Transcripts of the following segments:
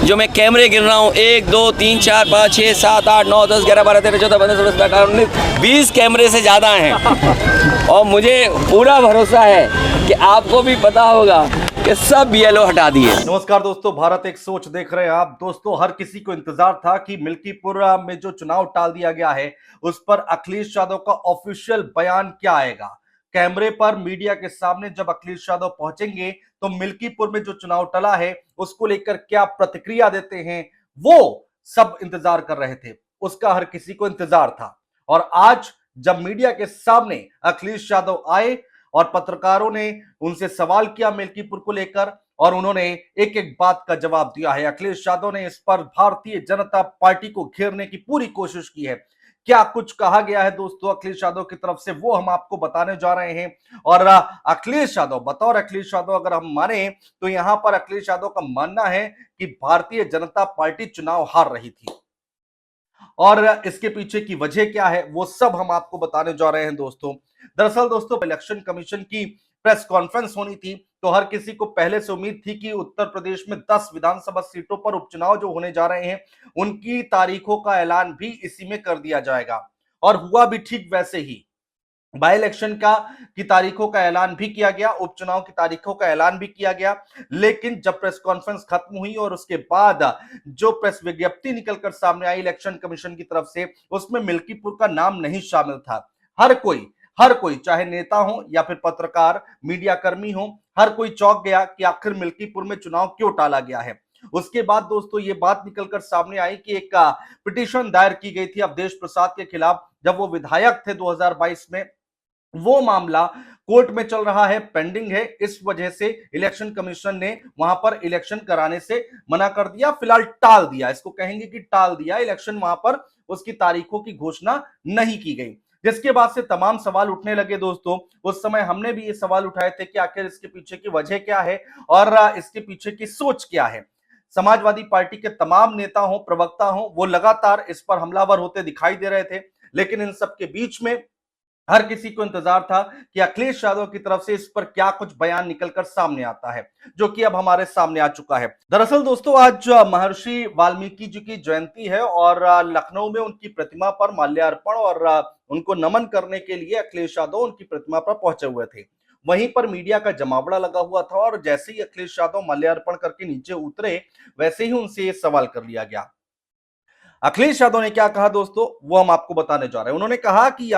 जो मैं कैमरे गिन रहा हूँ 1 2 3 4 5 6 7 8 9 10 11 12 13 14 15 16 17 18 19 20 कैमरे से ज़्यादा हैं और मुझे पूरा भरोसा है कि आपको भी पता होगा कि सब BLO हटा दिए। नमस्कार दोस्तों, भारत एक सोच देख रहे हैं आप। दोस्तों, हर किसी को इंतजार था कि मिल्कीपुर में जो चुनाव टाल दिया गया है उस पर अखिलेश यादव का ऑफिशियल बयान क्या आएगा। कैमरे पर मीडिया के सामने जब अखिलेश यादव पहुंचेंगे तो मिल्कीपुर में जो चुनाव टला है उसको लेकर क्या प्रतिक्रिया देते हैं, वो सब इंतजार कर रहे थे। उसका हर किसी को इंतजार था और आज जब मीडिया के सामने अखिलेश यादव आए और पत्रकारों ने उनसे सवाल किया मिल्कीपुर को लेकर और उन्होंने एक एक बात का जवाब दिया है। अखिलेश यादव ने इस पर भारतीय जनता पार्टी को घेरने की पूरी कोशिश की है। क्या कुछ कहा गया है दोस्तों अखिलेश यादव की तरफ से, वो हम आपको बताने जा रहे हैं। और अखिलेश यादव, बतौर अखिलेश यादव अगर हम माने तो यहां पर अखिलेश यादव का मानना है कि भारतीय जनता पार्टी चुनाव हार रही थी और इसके पीछे की वजह क्या है वो सब हम आपको बताने जा रहे हैं दोस्तों। दरअसल दोस्तों, इलेक्शन कमीशन की प्रेस कॉन्फ्रेंस होनी थी तो हर किसी को पहले से उम्मीद थी कि उत्तर प्रदेश में 10 विधानसभा सीटों पर उपचुनाव जो होने जा रहे हैं उनकी तारीखों का ऐलान भी इसी में कर दिया जाएगा और हुआ भी ठीक वैसे ही। बाई इलेक्शन की तारीखों का ऐलान भी किया गया, उपचुनाव की तारीखों का ऐलान भी किया गया। लेकिन जब प्रेस कॉन्फ्रेंस खत्म हुई और उसके बाद जो प्रेस विज्ञप्ति निकलकर सामने आई इलेक्शन कमीशन की तरफ से, उसमें मिल्कीपुर का नाम नहीं शामिल था। हर कोई चाहे नेता हो या फिर पत्रकार, मीडिया कर्मी हो, हर कोई चौंक गया कि आखिर मिल्कीपुर में चुनाव क्यों टाला गया है। उसके बाद दोस्तों ये बात निकलकर सामने आई कि एक पिटीशन दायर की गई थी अवधेश प्रसाद के खिलाफ जब वो विधायक थे 2022 में। वो मामला कोर्ट में चल रहा है, पेंडिंग है। इस वजह से इलेक्शन कमीशन ने वहां पर इलेक्शन कराने से मना कर दिया, फिलहाल टाल दिया। इसको कहेंगे कि टाल दिया इलेक्शन, वहां पर उसकी तारीखों की घोषणा नहीं की गई। जिसके बाद से तमाम सवाल उठने लगे दोस्तों। उस समय हमने भी ये सवाल उठाए थे कि आखिर इसके पीछे की वजह क्या है और इसके पीछे की सोच क्या है। समाजवादी पार्टी के तमाम नेता हो, प्रवक्ता हो, वो लगातार इस पर हमलावर होते दिखाई दे रहे थे। लेकिन इन सब के बीच में हर किसी को इंतजार था कि अखिलेश यादव की तरफ से इस पर क्या कुछ बयान निकलकर सामने आता है, जो कि अब हमारे सामने आ चुका है। दरअसल दोस्तों, आज महर्षि वाल्मीकि जी की जयंती है और लखनऊ में उनकी प्रतिमा पर माल्यार्पण और उनको नमन करने के लिए अखिलेश यादव उनकी प्रतिमा पर पहुंचे हुए थे। वहीं पर मीडिया का जमावड़ा लगा हुआ था और जैसे ही अखिलेश यादव माल्यार्पण करके नीचे उतरे वैसे ही उनसे ये सवाल कर लिया गया। अखिलेश यादव ने क्या कहा दोस्तों, वो हम आपको बताने जा रहे हैं। उन्होंने कहा कि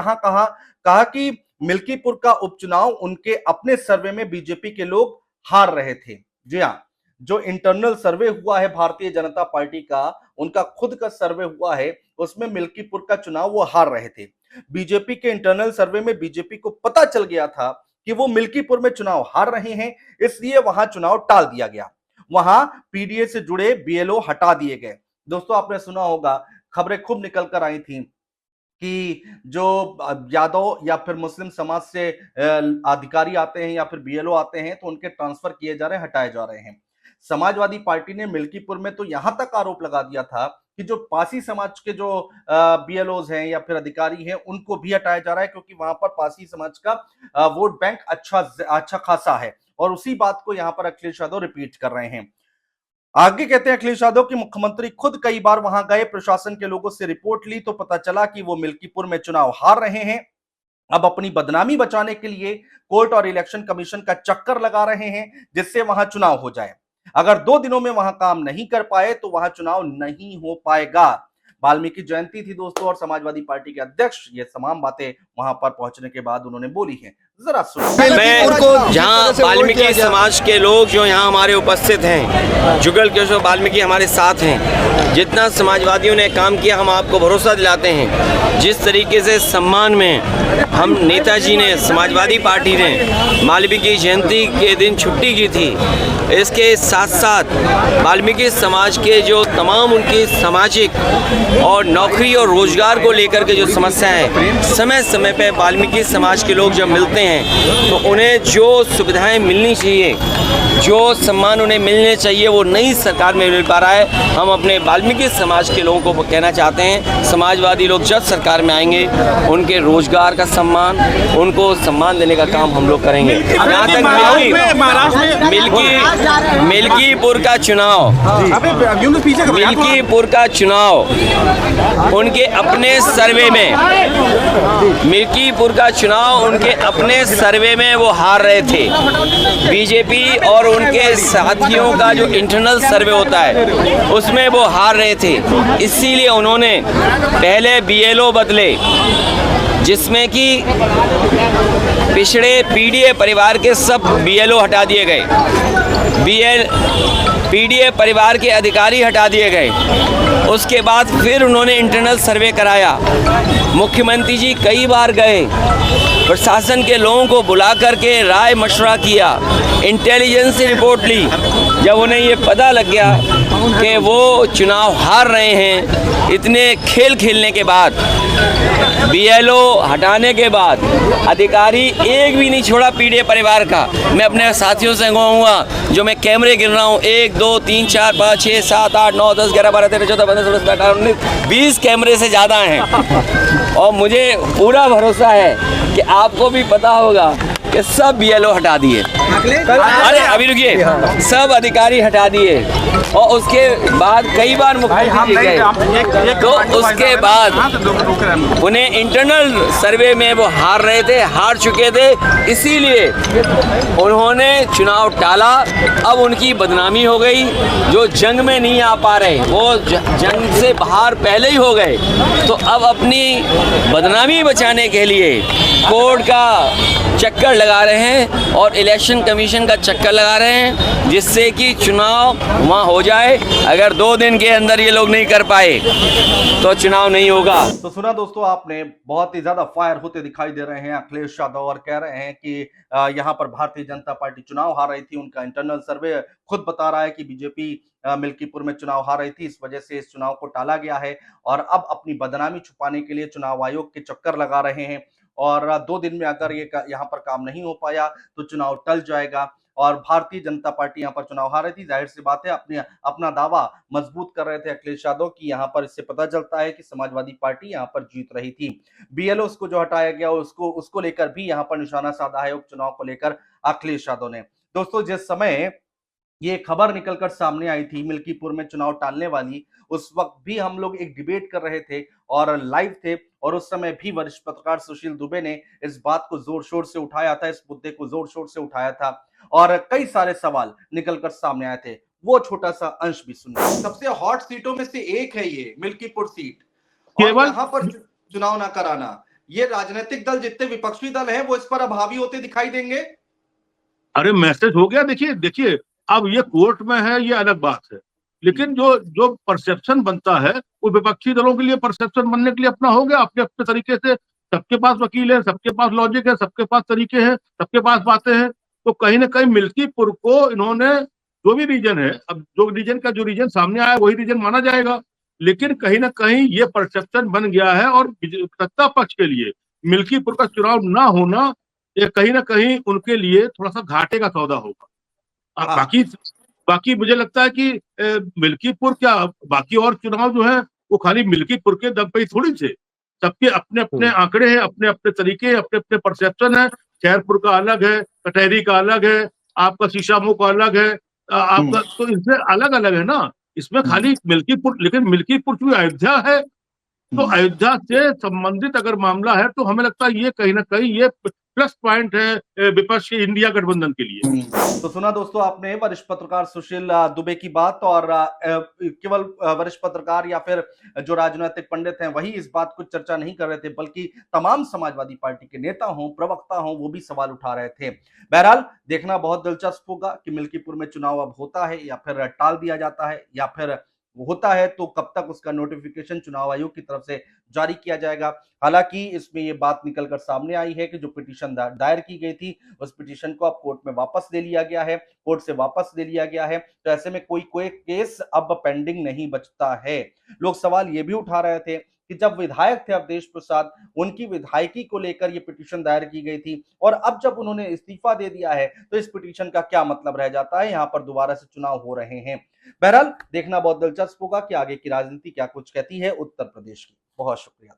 कहा कि मिल्कीपुर का उपचुनाव उनके अपने सर्वे में बीजेपी के लोग हार रहे थे। जी हाँ, जो इंटरनल सर्वे हुआ है भारतीय जनता पार्टी का, उनका खुद का सर्वे हुआ है, उसमें मिल्कीपुर का चुनाव वो हार रहे थे। बीजेपी के इंटरनल सर्वे में बीजेपी को पता चल गया था कि वो मिल्कीपुर में चुनाव हार रहे हैं, इसलिए वहां चुनाव टाल दिया गया। वहां पीडीए से जुड़े BLO हटा दिए गए। दोस्तों, आपने सुना होगा, खबरें खूब निकल कर आई थी कि जो यादव या फिर मुस्लिम समाज से अधिकारी आते हैं या फिर BLO आते हैं तो उनके ट्रांसफर किए जा रहे हैं, हटाए जा रहे हैं। समाजवादी पार्टी ने मिल्कीपुर में तो यहां तक आरोप लगा दिया था कि जो पासी समाज के जो BLOs हैं या फिर अधिकारी हैं उनको भी हटाया जा रहा है, क्योंकि वहां पर पासी समाज का वोट बैंक अच्छा खासा है। और उसी बात को यहां पर अखिलेश यादव रिपीट कर रहे हैं। आगे कहते हैं अखिलेश यादव कि मुख्यमंत्री खुद कई बार वहां गए, प्रशासन के लोगों से रिपोर्ट ली तो पता चला कि वो मिल्कीपुर में चुनाव हार रहे हैं। अब अपनी बदनामी बचाने के लिए कोर्ट और इलेक्शन कमीशन का चक्कर लगा रहे हैं जिससे वहां चुनाव हो जाए। अगर 2 दिनों में वहां काम नहीं कर पाए तो वहां चुनाव नहीं हो पाएगा। वाल्मीकि जयंती थी दोस्तों और समाजवादी पार्टी के अध्यक्ष ये तमाम बातें वहां पर पहुंचने के बाद उन्होंने बोली हैं। जरा सुनिए। मैं उनको, जहाँ वाल्मीकि समाज के लोग जो यहाँ हमारे उपस्थित हैं, जुगल किशोर वाल्मीकि हमारे साथ हैं, जितना समाजवादियों ने काम किया हम आपको भरोसा दिलाते हैं। जिस तरीके से सम्मान में हम नेताजी ने, समाजवादी पार्टी ने वाल्मीकि जयंती के दिन छुट्टी की थी, इसके साथ साथ वाल्मीकि समाज के जो तमाम उनकी सामाजिक और नौकरी और रोजगार को लेकर के जो समस्याएं समय समय पे वाल्मीकि समाज के लोग जब मिलते हैं हैं तो उन्हें जो सुविधाएं मिलनी चाहिए, जो सम्मान उन्हें मिलने चाहिए, वो नई सरकार में मिल पा रहा है। हम अपने वाल्मीकि समाज के लोगों को कहना चाहते हैं, समाजवादी लोग जब सरकार में आएंगे उनके रोजगार का सम्मान, उनको सम्मान देने का काम हम लोग करेंगे। यहाँ तक मिल्कीपुर का चुनाव, मिल्कीपुर का चुनाव उनके अपने सर्वे में, मिल्कीपुर का चुनाव उनके अपने सर्वे में वो हार रहे थे। बीजेपी और उनके साथियों का जो इंटरनल सर्वे होता है उसमें वो हार रहे थे, इसीलिए उन्होंने पहले बीएलओ बदले, जिसमें कि पिछड़े पीडीए परिवार के सब बीएलओ हटा दिए गए, पीडीए परिवार के अधिकारी हटा दिए गए। उसके बाद फिर उन्होंने इंटरनल सर्वे कराया। मुख्यमंत्री जी कई बार गए, प्रशासन के लोगों को बुला करके राय मशवरा किया, इंटेलिजेंस से रिपोर्ट ली। जब उन्हें ये पता लग गया कि वो चुनाव हार रहे हैं, इतने खेल खेलने के बाद, बीएलओ हटाने के बाद, अधिकारी एक भी नहीं छोड़ा पीडीए परिवार का। मैं अपने साथियों से कहूँगा, जो मैं कैमरे गिन रहा हूँ, 1 2 3 4 5 6 7 8 9 10 11 12 13 14 15 16 17 18 19 20 कैमरे से ज़्यादा हैं। और मुझे पूरा भरोसा है कि आपको भी पता होगा कि सब बीएलओ हटा दिए। अरे अभी रुकिए, सब अधिकारी हटा दिए। और उसके बाद कई बार मुख्यमंत्री जी गए, तो उसके बाद उन्हें इंटरनल सर्वे में वो हार रहे थे, हार चुके थे, इसीलिए उन्होंने चुनाव टाला। अब उनकी बदनामी हो गई। जो जंग में नहीं आ पा रहे वो जंग से बाहर पहले ही हो गए, तो अब अपनी बदनामी बचाने के लिए कोर्ट का चक्कर लगा रहे हैं और इलेक्शन कमीशन का चक्कर लगा रहे हैं, जिससे कि चुनाव वहाँ हो जाए। अगर 2 दिन के अंदर ये लोग नहीं कर पाए तो चुनाव नहीं होगा। तो सुना दोस्तों आपने, बहुत ही ज्यादा फायर होते दिखाई दे रहे हैं अखिलेश यादव और कह रहे हैं कि यहाँ पर भारतीय जनता पार्टी चुनाव हार रही थी। उनका इंटरनल सर्वे खुद बता रहा है कि बीजेपी मिल्कीपुर में चुनाव हार रही थी, इस वजह से इस चुनाव को टाला गया है और अब अपनी बदनामी छुपाने के लिए चुनाव आयोग के चक्कर लगा रहे हैं। और 2 दिन में अगर ये यहाँ पर काम नहीं हो पाया तो चुनाव टल जाएगा। और भारतीय जनता पार्टी यहाँ पर चुनाव हार रही थी, जाहिर सी बात है अपना दावा मजबूत कर रहे थे अखिलेश यादव की। यहाँ पर इससे पता चलता है कि समाजवादी पार्टी यहाँ पर जीत रही थी। बीएलओ को जो हटाया गया उसको लेकर भी यहाँ पर निशाना साधा है उपचुनाव को लेकर अखिलेश यादव ने। दोस्तों जिस समय ये खबर निकलकर सामने आई थी मिल्कीपुर में चुनाव टालने वाली, उस वक्त भी हम लोग एक डिबेट कर रहे थे और लाइव थे, और उस समय भी वरिष्ठ पत्रकार सुशील दुबे ने इस बात को जोर शोर से उठाया था, इस मुद्दे को जोर शोर से उठाया था और कई सारे सवाल निकलकर सामने आए थे। वो छोटा सा अंश भी सुनिए। सबसे हॉट सीटों में से एक है ये मिल्कीपुर सीट, केवल यहाँ पर चुनाव ना कराना, ये राजनीतिक दल जितने विपक्षी दल हैं वो इस पर अभावी होते दिखाई देंगे। अरे मैसेज हो गया। देखिए अब ये कोर्ट में है, ये अलग बात है, लेकिन जो परसेप्शन बनता है वो विपक्षी दलों के लिए परसेप्शन बनने के लिए अपना हो गया, अपने अपने तरीके से। सबके पास वकील है, सबके पास लॉजिक है, सबके पास तरीके हैं, सबके पास बातें हैं। तो कहीं ना कहीं मिल्कीपुर को इन्होंने, जो भी रीजन है, अब जो रीजन सामने आया वही रीजन माना जाएगा, लेकिन कहीं ना कहीं ये परसेप्शन बन गया है। और सत्ता पक्ष के लिए मिल्कीपुर का चुनाव ना होना ये कहीं ना कहीं उनके लिए थोड़ा सा घाटे का सौदा होगा। बाकी मुझे लगता है कि मिल्कीपुर क्या, बाकी और चुनाव जो है वो खाली मिल्कीपुर के दम पे ही थोड़ी से, सबके अपने अपने आंकड़े हैं, अपने अपने तरीके, अपने अपने परसेप्शन है। खैरपुर का अलग है, कटहरी का अलग है, आपका शीशामऊ का अलग है, आपका, तो इसमें अलग अलग है ना। इसमें खाली मिल्कीपुर, लेकिन मिल्कीपुर की अयोध्या है, तो अयोध्या से संबंधित अगर मामला है तो हमें लगता है ये कहीं ना कहीं ये प्लस पॉइंट है विपक्ष के इंडिया गठबंधन के लिए। तो सुना दोस्तों आपने वरिष्ठ पत्रकार सुशील दुबे की बात, और केवल वरिष्ठ पत्रकार या फिर जो राजनीतिक पंडित हैं वही इस बात को चर्चा नहीं कर रहे थे, बल्कि तमाम समाजवादी पार्टी के नेता हों, प्रवक्ता हों, वो भी सवाल उठा रहे थे। बहरहाल देखना बहुत दिलचस्प होगा कि मिल्कीपुर में चुनाव अब होता है या फिर टाल दिया जाता है, या फिर होता है तो कब तक उसका नोटिफिकेशन चुनाव आयोग की तरफ से जारी किया जाएगा। हालांकि इसमें यह बात निकलकर सामने आई है कि जो पिटीशन दायर की गई थी उस पिटीशन को अब कोर्ट में वापस ले लिया गया है, कोर्ट से वापस ले लिया गया है। तो ऐसे में कोई केस अब पेंडिंग नहीं बचता है। लोग सवाल ये भी उठा रहे थे कि जब विधायक थे अवधेश प्रसाद, उनकी विधायकी को लेकर ये पिटीशन दायर की गई थी और अब जब उन्होंने इस्तीफा दे दिया है तो इस पिटीशन का क्या मतलब रह जाता है। यहां पर दोबारा से चुनाव हो रहे हैं। बहरहाल देखना बहुत दिलचस्प होगा कि आगे की राजनीति क्या कुछ कहती है उत्तर प्रदेश की। बहुत शुक्रिया।